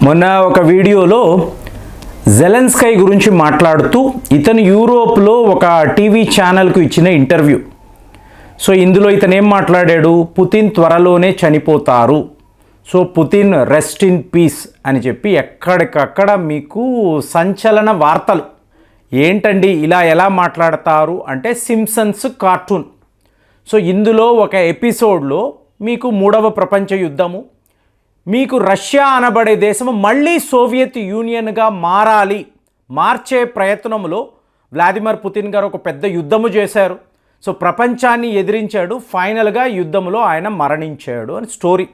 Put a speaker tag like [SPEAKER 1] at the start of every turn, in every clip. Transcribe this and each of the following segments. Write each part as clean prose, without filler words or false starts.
[SPEAKER 1] మొన్న ఒక వీడియోలో జెలెన్స్కై గురించి మాట్లాడుతూ ఇతను యూరోప్లో ఒక టీవీ ఛానల్కు ఇచ్చిన ఇంటర్వ్యూ. సో ఇందులో ఇతను ఏం మాట్లాడాడు, పుతిన్ త్వరలోనే చనిపోతారు, so Putin rest in peace అని చెప్పి ఎక్కడికక్కడ మీకు సంచలన వార్తలు. ఏంటండి ఇలా ఎలా మాట్లాడతారు అంటే సింప్సన్స్ కార్టూన్. సో ఇందులో ఒక ఎపిసోడ్లో మీకు 3వ ప్రపంచ యుద్ధము, మీకు రష్యా అనబడే దేశం మళ్ళీ సోవియట్ యూనియన్గా మార్చే ప్రయత్నంలో వ్లాదిమిర్ పుతిన్ గారు ఒక పెద్ద యుద్ధము చేశారు. సో ప్రపంచాన్ని ఎదిరించాడు, ఫైనల్గా యుద్ధంలో ఆయన మరణించాడు అని స్టోరీ.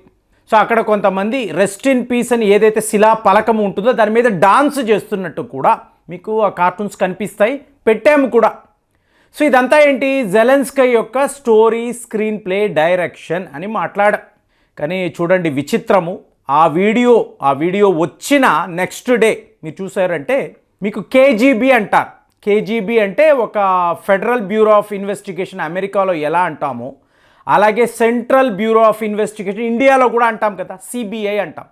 [SPEAKER 1] సో అక్కడ కొంతమంది రెస్ట్ ఇన్ పీస్ అని ఏదైతే శిలా పలకం ఉంటుందో దాని మీద డాన్స్ చేస్తున్నట్టు కూడా మీకు ఆ కార్టూన్స్ కనిపిస్తాయి, పెట్టాము కూడా. సో ఇదంతా ఏంటి, జెలెన్స్కై యొక్క స్టోరీ, స్క్రీన్ ప్లే, డైరెక్షన్ అని మాట్లాడ. కానీ చూడండి విచిత్రము, ఆ వీడియో వచ్చిన నెక్స్ట్ డే మీరు చూసారంటే మీకు కేజీబీ అంటారు. కేజీబీ అంటే ఒక ఫెడరల్ బ్యూరో ఆఫ్ ఇన్వెస్టిగేషన్, అమెరికాలో ఎలా అంటామో అలాగే సెంట్రల్ బ్యూరో ఆఫ్ ఇన్వెస్టిగేషన్ ఇండియాలో కూడా అంటాం కదా, సిబిఐ అంటాం.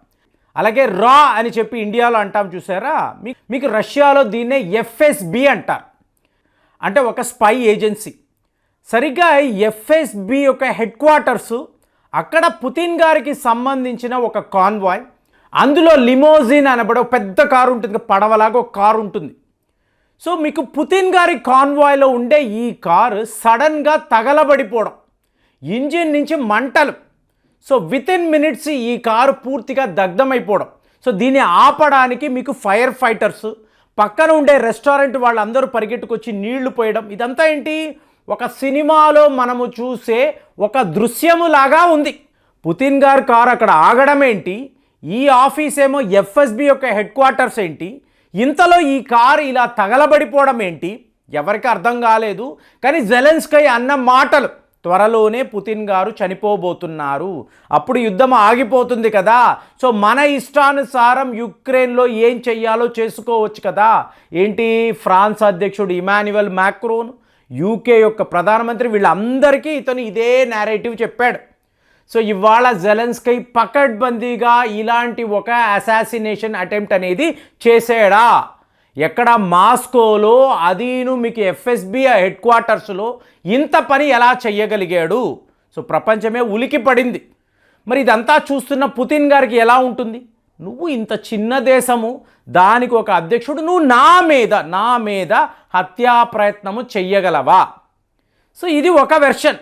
[SPEAKER 1] అలాగే రా అని చెప్పి ఇండియాలో అంటాం చూసారా, మీకు రష్యాలో దీన్నే ఎఫ్ఎస్బి అంటారు, అంటే ఒక స్పై ఏజెన్సీ. సరిగ్గా ఎఫ్ఎస్బి యొక్క హెడ్ క్వార్టర్సు అక్కడ పుతిన్ గారికి సంబంధించిన ఒక కాన్వాయ్, అందులో లిమోజిన్ అనబడే పెద్ద కారు ఉంటుంది, పడవలాగా ఒక కారు ఉంటుంది. సో మీకు పుతిన్ గారి కాన్వాయ్లో ఉండే ఈ కారు సడన్గా తగలబడిపోవడం, ఇంజిన్ నుంచి మంటలు. సో వితిన్ మినిట్స్ ఈ కారు పూర్తిగా దగ్ధమైపోవడం. సో దీన్ని ఆపడానికి మీకు ఫైర్ ఫైటర్స్, పక్కన ఉండే రెస్టారెంట్ వాళ్ళందరూ పరిగెట్టుకొచ్చి నీళ్లు పోయడం. ఇదంతా ఏంటి, ఒక సినిమాలో మనము చూసే ఒక దృశ్యము లాగా ఉంది. పుతిన్ గారి కారు అక్కడ ఆగడం ఏంటి, ఈ ఆఫీస్ ఏమో ఎఫ్ఎస్బి యొక్క హెడ్ క్వార్టర్స్ ఏంటి, ఇంతలో ఈ కారు ఇలా తగలబడిపోవడం ఏంటి, ఎవరికి అర్థం కాలేదు. కానీ జెలెన్స్కై అన్న మాటలు, త్వరలోనే పుతిన్ గారు చనిపోబోతున్నారు, అప్పుడు యుద్ధం ఆగిపోతుంది కదా, సో మన ఇష్టానుసారం యుక్రెయిన్లో ఏం చెయ్యాలో చేసుకోవచ్చు కదా. ఏంటి, ఫ్రాన్స్ అధ్యక్షుడు ఇమాన్యుయల్ మ్యాక్రోన్, యూకే యొక్క ప్రధానమంత్రి, వీళ్ళందరికీ ఇతను ఇదే నేరేటివ్ చెప్పాడు. సో ఇవాళ జెలెన్స్కై పకడ్బందీగా ఇలాంటి ఒక అసాసినేషన్ అటెంప్ట్ అనేది చేసాడా, ఎక్కడ మాస్కోలో, అదీను మీకు ఎఫ్ఎస్బి హెడ్ క్వార్టర్స్లో ఇంత పని ఎలా చెయ్యగలిగాడు. సో ప్రపంచమే ఉలికి పడింది. మరి ఇదంతా చూస్తున్న పుతిన్ గారికి ఎలా ఉంటుంది, నువ్వు ఇంత చిన్న దేశము, దానికి ఒక అధ్యక్షుడు, నువ్వు నా మీద హత్యా ప్రయత్నము చెయ్యగలవా. సో ఇది ఒక వెర్షన్.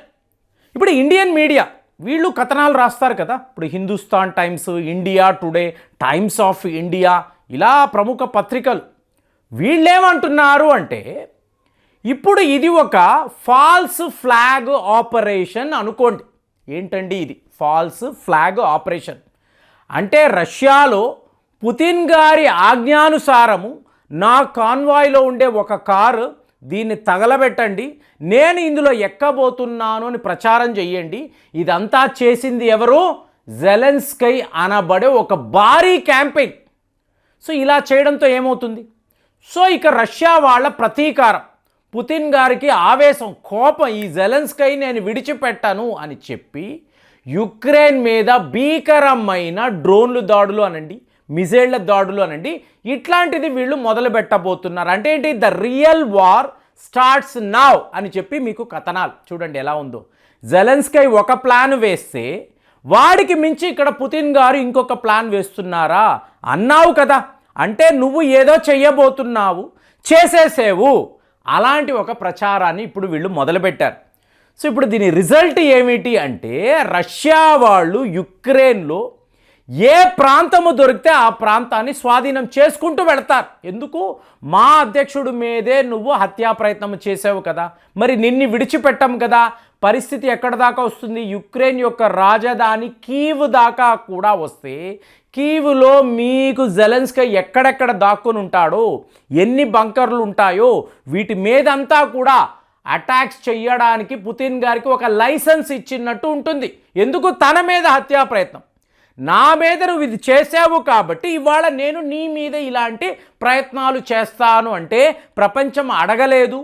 [SPEAKER 1] ఇప్పుడు ఇండియన్ మీడియా వీళ్ళు కథనాలు రాస్తారు కదా, ఇప్పుడు Hindustan times, India today, times of India, ఇలా ప్రముఖ పత్రికలు వీళ్ళేమంటున్నారు అంటే, ఇప్పుడు ఇది ఒక ఫాల్స్ ఫ్లాగ్ ఆపరేషన్ అనుకోండి. ఏంటండి ఇది ఫాల్స్ ఫ్లాగ్ ఆపరేషన్ అంటే, రష్యాలో పుతిన్ గారి ఆజ్ఞానుసారము నా కాన్వాయ్లో ఉండే ఒక కారు, దీన్ని తగలబెట్టండి, నేను ఇందులో ఎక్కబోతున్నాను అని ప్రచారం చెయ్యండి. ఇదంతా చేసింది ఎవరు, జెలెన్స్కై అనబడే ఒక భారీ క్యాంపెయిన్. సో ఇలా చేయడంతో ఏమవుతుంది, సో ఇక రష్యా వాళ్ళ ప్రతీకారం, పుతిన్ గారికి ఆవేశం, కోపం, ఈ జెలెన్స్కై నేను విడిచిపెట్టను అని చెప్పి యుక్రెయిన్ మీద భీకరమైన డ్రోన్లు దాడులు అనండి, మిజైళ్ల దాడులు అనండి, ఇట్లాంటిది వీళ్ళు మొదలు పెట్టబోతున్నారు. అంటే ఏంటి, the real war starts now అని చెప్పి మీకు కథనాలు చూడండి ఎలా ఉందో. జెలెన్స్కై ఒక ప్లాన్ వేస్తే వాడికి మించి ఇక్కడ పుతిన్ గారు ఇంకొక ప్లాన్ వేస్తున్నారా అన్నావు కదా, అంటే నువ్వు ఏదో చెయ్యబోతున్నావు, చేసేసేవు, అలాంటి ఒక ప్రచారాన్ని ఇప్పుడు వీళ్ళు మొదలుపెట్టారు. సో ఇప్పుడు దీని రిజల్ట్ ఏమిటి అంటే, రష్యా వాళ్ళు యుక్రెయిన్లో ఏ ప్రాంతము దొరికితే ఆ ప్రాంతాన్ని స్వాధీనం చేసుకుంటూ వెళతారు. ఎందుకు, మా అధ్యక్షుడి మీదే నువ్వు హత్యా ప్రయత్నం చేసావు కదా, మరి నిన్ను విడిచిపెట్టాం కదా. పరిస్థితి ఎక్కడ దాకా వస్తుంది, యుక్రెయిన్ యొక్క రాజధాని కీవ్ దాకా కూడా వస్తే, కీవ్లో మీకు జెలెన్స్కై ఎక్కడెక్కడ దాక్కుని ఉంటాడో, ఎన్ని బంకర్లు ఉంటాయో, వీటి మీదంతా కూడా అటాక్స్ చేయడానికి పుతిన్ గారికి ఒక లైసెన్స్ ఇచ్చినట్టు ఉంటుంది. ఎందుకు, తన మీద హత్యా ప్రయత్నం, నా మీద నువ్వు ఇది చేసావు కాబట్టి ఇవాళ నేను నీ మీద ఇలాంటి ప్రయత్నాలు చేస్తాను అంటే ప్రపంచం అడగలేదు,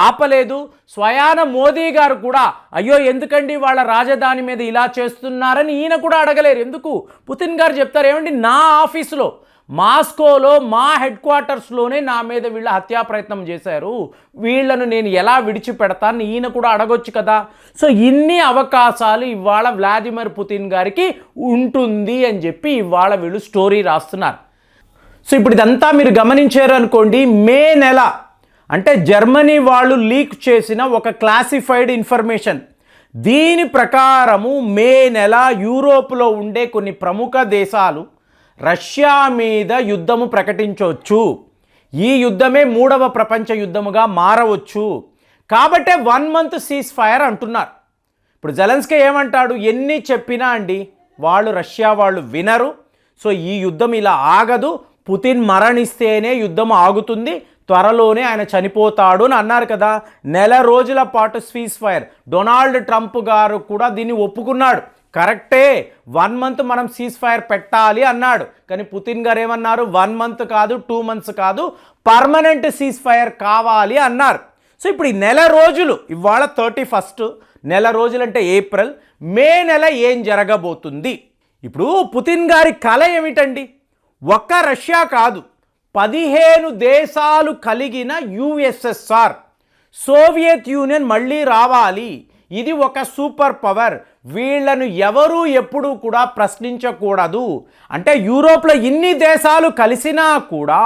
[SPEAKER 1] ఆపలేదు. స్వయాన మోదీ గారు కూడా అయ్యో ఎందుకండి వాళ్ళ రాజధాని మీద ఇలా చేస్తున్నారని ఈయన కూడా అడగలేరు. ఎందుకు? పుతిన్ గారు చెప్తారు, ఏమండి నా ఆఫీసులో మాస్కోలో మా హెడ్ క్వార్టర్స్లోనే నా మీద వీళ్ళ హత్యా ప్రయత్నం చేశారు, వీళ్ళను నేను ఎలా విడిచిపెడతాను ఈయన కూడా అడగొచ్చు కదా. సో ఇన్ని అవకాశాలు ఇవాళ వ్లాదిమిర్ పుతిన్ గారికి ఉంటుంది అని చెప్పి ఇవాళ వీళ్ళు స్టోరీ రాస్తున్నారు. సో ఇప్పుడు ఇదంతా మీరు గమనించారు అనుకోండి, మే నెల అంటే జర్మనీ వాళ్ళు లీక్ చేసిన ఒక క్లాసిఫైడ్ ఇన్ఫర్మేషన్. దీని ప్రకారము మే నెల యూరోప్లో ఉండే కొన్ని ప్రముఖ దేశాలు రష్యా మీద యుద్ధము ప్రకటించవచ్చు. ఈ యుద్ధమే 3వ ప్రపంచ యుద్ధముగా మారవచ్చు. కాబట్టే 1 month సీజ్ ఫైర్ అంటున్నారు. ఇప్పుడు జెలెన్స్కీ ఏమంటాడు, ఎన్ని చెప్పినా అండి వాళ్ళు రష్యా వాళ్ళు వినరు. సో ఈ యుద్ధం ఇలా ఆగదు, పుతిన్ మరణిస్తేనే యుద్ధం ఆగుతుంది, త్వరలోనే ఆయన చనిపోతాడు అని అన్నారు కదా. నెల రోజుల పాటు సీజ్ ఫైర్. డొనాల్డ్ ట్రంప్ గారు కూడా దీన్ని ఒప్పుకున్నాడు, కరెక్టే 1 month మనం సీజ్ ఫైర్ పెట్టాలి అన్నాడు. కానీ పుతిన్ గారు ఏమన్నారు, 1 month కాదు 2 months కాదు, పర్మనెంట్ సీజ్ ఫైర్ కావాలి అన్నారు. సో ఇప్పుడు ఈ నెల రోజులు, ఇవాళ 31st, నెల రోజులంటే ఏప్రిల్, మే నెల ఏం జరగబోతుంది? ఇప్పుడు పుతిన్ గారి కల ఏమిటండి? ఒక్క రష్యా కాదు, 15 దేశాలు కలిగిన యుఎస్ఎస్ఆర్, సోవియట్ యూనియన్ మళ్ళీ రావాలి. ఇది ఒక సూపర్ పవర్, వీళ్లను ఎవరూ ఎప్పుడూ కూడా ప్రశ్నించకూడదు. అంటే యూరోప్లో ఇన్ని దేశాలు కలిసినా కూడా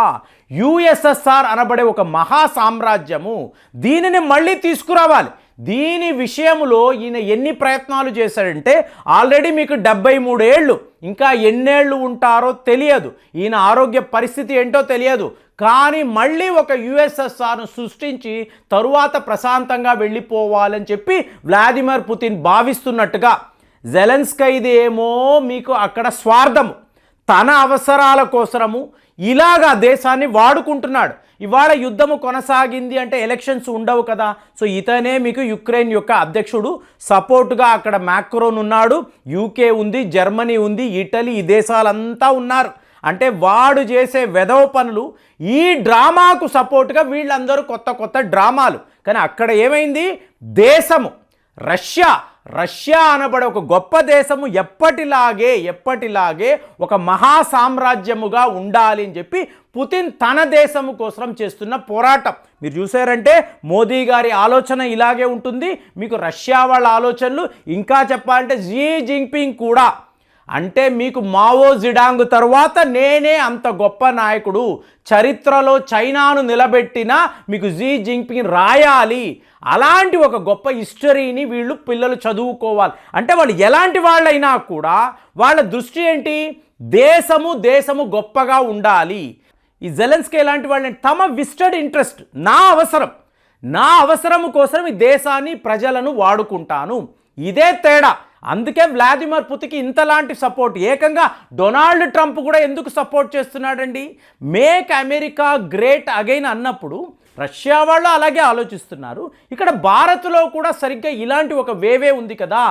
[SPEAKER 1] యుఎస్ఎస్ఆర్ అనబడే ఒక మహా సామ్రాజ్యము, దీనిని మళ్ళీ తీసుకురావాలి. దీని విషయంలో ఈయన ఎన్ని ప్రయత్నాలు చేశాడంటే, ఆల్రెడీ మీకు 73 ఏళ్ళు, ఇంకా ఎన్నేళ్ళు ఉంటారో తెలియదు, ఈయన ఆరోగ్య పరిస్థితి ఏంటో తెలియదు. కానీ మళ్ళీ ఒక యుఎస్ఎస్ఆర్ను సృష్టించి తరువాత ప్రశాంతంగా వెళ్ళిపోవాలని చెప్పి వ్లాదిమిర్ పుతిన్ భావిస్తున్నట్టుగా, జెలెన్స్కీది ఏమో మీకు అక్కడ స్వార్థము, తన అవసరాల కోసము ఇలాగా దేశాన్ని వాడుకుంటున్నాడు. ఇవాళ యుద్ధము కొనసాగింది అంటే ఎలక్షన్స్ ఉండవు కదా. సో ఇతనే మీకు యుక్రెయిన్ యొక్క అధ్యక్షుడు, సపోర్టుగా అక్కడ మ్యాక్రోన్ ఉన్నాడు, యూకే ఉంది, జర్మనీ ఉంది, ఇటలీ, ఈ దేశాలంతా ఉన్నారు. అంటే వాడు చేసే వెధవ పనులు, ఈ డ్రామాకు సపోర్ట్గా వీళ్ళందరూ కొత్త కొత్త డ్రామాలు. కానీ అక్కడ ఏమైంది, దేశము రష్యా అనబడే ఒక గొప్ప దేశము ఎప్పటిలాగే ఒక మహా సామ్రాజ్యముగా ఉండాలి అని చెప్పి పుతిన్ తన దేశము కోసం చేస్తున్న పోరాటం. మీరు చూసారంటే మోదీ గారి ఆలోచన ఇలాగే ఉంటుంది, మీకు రష్యా వాళ్ళ ఆలోచనలు, ఇంకా చెప్పాలంటే షీ జిన్పింగ్ కూడా, అంటే మీకు మావో జిడాంగ్ తర్వాత నేనే అంత గొప్ప నాయకుడు, చరిత్రలో చైనాను నిలబెట్టిన మీకు షీ జిన్పింగ్ రాయాలి, అలాంటి ఒక గొప్ప హిస్టరీని వీళ్ళు పిల్లలు చదువుకోవాలి. అంటే వాళ్ళు ఎలాంటి వాళ్ళైనా కూడా వాళ్ళ దృష్టి ఏంటి, దేశము గొప్పగా ఉండాలి. ఈ జెలెన్స్కీ ఎలాంటి వాళ్ళని, తమ విస్టెడ్ ఇంట్రెస్ట్, నా అవసరము కోసం ఈ దేశాన్ని ప్రజలను వాడుకుంటాను, ఇదే తేడా. అందుకే వ్లాదిమిర్ పుతిన్కి ఇంతలాంటి సపోర్ట్. ఏకంగా డొనాల్డ్ ట్రంప్ కూడా ఎందుకు సపోర్ట్ చేస్తున్నాడండి, మేక్ అమెరికా గ్రేట్ అగైన్ అన్నప్పుడు రష్యా వాళ్ళు అలాగే ఆలోచిస్తున్నారు. ఇక్కడ భారత్లో కూడా సరిగ్గా ఇలాంటి ఒక వేవే ఉంది కదా,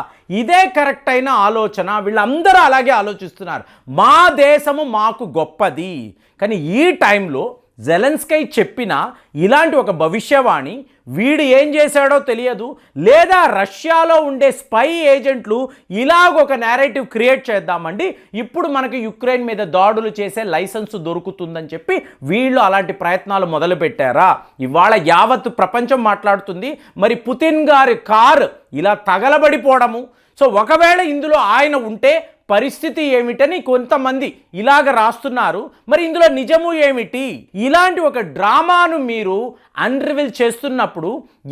[SPEAKER 1] ఇదే కరెక్ట్ అయిన ఆలోచన, వీళ్ళందరూ అలాగే ఆలోచిస్తున్నారు, మా దేశము మాకు గొప్పది. కానీ ఈ టైంలో జెలెన్స్కీ చెప్పిన ఇలాంటి ఒక భవిష్యవాణి వీడు ఏం చేశాడో తెలియదు, లేదా రష్యాలో ఉండే స్పై ఏజెంట్లు ఇలాగొక నేరేటివ్ క్రియేట్ చేద్దామండి, ఇప్పుడు మనకి యుక్రెయిన్ మీద దాడులు చేసే లైసెన్స్ దొరుకుతుందని చెప్పి వీళ్ళు అలాంటి ప్రయత్నాలు మొదలుపెట్టారా? ఇవాళ యావత్ ప్రపంచం మాట్లాడుతుంది. మరి పుతిన్ గారి కారు ఇలా తగలబడిపోవడము, సో ఒకవేళ ఇందులో ఆయన ఉంటే పరిస్థితి ఏమిటని కొంతమంది ఇలాగ రాస్తున్నారు. మరి ఇందులో నిజము ఏమిటి? ఇలాంటి ఒక డ్రామాను మీరు అన్రివీల్ చేస్తున్నప్పుడు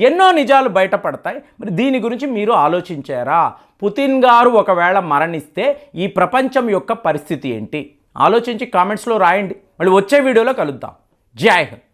[SPEAKER 1] ఎన్నో నిజాలు బయటపడతాయి. మరి దీని గురించి మీరు ఆలోచించారా? పుతిన్ గారు ఒకవేళ మరణిస్తే ఈ ప్రపంచం యొక్క పరిస్థితి ఏంటి? ఆలోచించి కామెంట్స్లో రాయండి. మళ్ళీ వచ్చే వీడియోలో కలుద్దాం. జై హింద్.